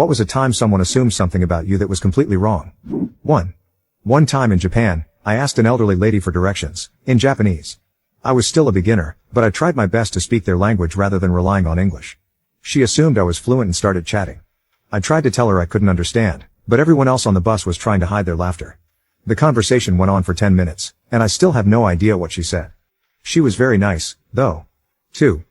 What was a time someone assumed something about you that was completely wrong? 1. One time in Japan, I asked an elderly lady for directions, in Japanese. I was still a beginner, but I tried my best to speak their language rather than relying on English. She assumed I was fluent and started chatting. I tried to tell her I couldn't understand, but everyone else on the bus was trying to hide their laughter. The conversation went on for 10 minutes, and I still have no idea what she said. She was very nice, though. 2.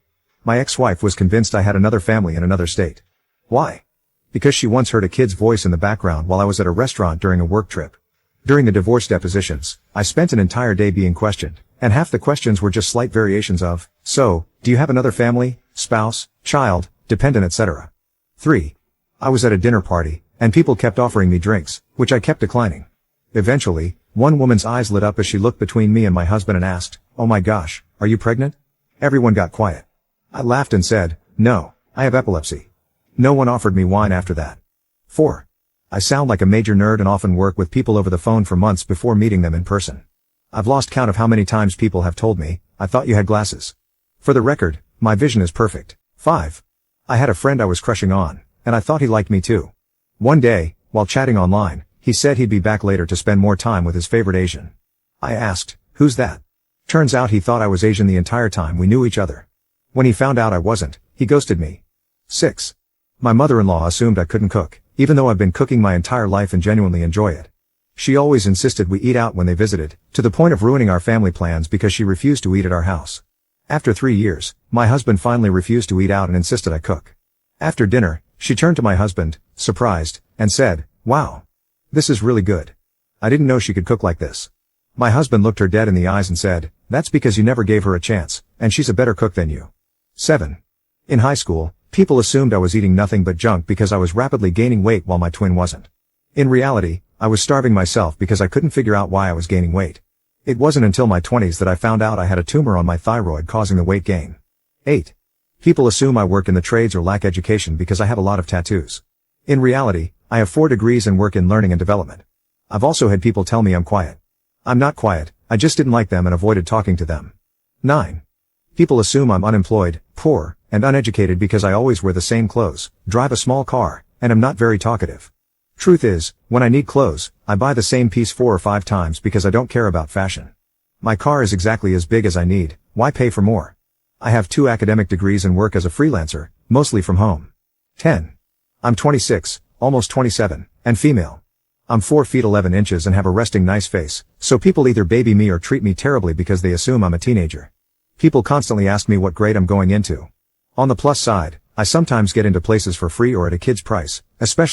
My ex-wife was convinced I had another family in another state. Why? Because she once heard a kid's voice in the background while I was at a restaurant during a work trip. During the divorce depositions, I spent an entire day being questioned, and half the questions were just slight variations of, so, do you have another family, spouse, child, dependent, etc. 3. I was at a dinner party, and people kept offering me drinks, which I kept declining. Eventually, one woman's eyes lit up as she looked between me and my husband and asked, "Oh my gosh, are you pregnant?" Everyone got quiet. I laughed and said, "No, I have epilepsy." No one offered me wine after that. 4. I sound like a major nerd and often work with people over the phone for months before meeting them in person. I've lost count of how many times people have told me, "I thought you had glasses." For the record, my vision is perfect. 5. I had a friend I was crushing on, and I thought he liked me too. One day, while chatting online, he said he'd be back later to spend more time with his favorite Asian. I asked, "Who's that?" Turns out he thought I was Asian the entire time we knew each other. When he found out I wasn't, he ghosted me. 6. My mother-in-law assumed I couldn't cook, even though I've been cooking my entire life and genuinely enjoy it. She always insisted we eat out when they visited, to the point of ruining our family plans because she refused to eat at our house. After 3 years, my husband finally refused to eat out and insisted I cook. After dinner, she turned to my husband, surprised, and said, "Wow. This is really good. I didn't know she could cook like this." My husband looked her dead in the eyes and said, "That's because you never gave her a chance, and she's a better cook than you." 7. In high school, people assumed I was eating nothing but junk because I was rapidly gaining weight while my twin wasn't. In reality, I was starving myself because I couldn't figure out why I was gaining weight. It wasn't until my 20s that I found out I had a tumor on my thyroid causing the weight gain. 8. People assume I work in the trades or lack education because I have a lot of tattoos. In reality, I have 4 degrees and work in learning and development. I've also had people tell me I'm quiet. I'm not quiet, I just didn't like them and avoided talking to them. 9. People assume I'm unemployed, poor, and uneducated because I always wear the same clothes, drive a small car, and am not very talkative. Truth is, when I need clothes, I buy the same piece 4 or 5 times because I don't care about fashion. My car is exactly as big as I need, why pay for more? I have 2 academic degrees and work as a freelancer, mostly from home. 10. I'm 26, almost 27, and female. I'm 4 feet 11 inches and have a resting nice face, so people either baby me or treat me terribly because they assume I'm a teenager. People constantly ask me what grade I'm going into. On the plus side, I sometimes get into places for free or at a kid's price, especially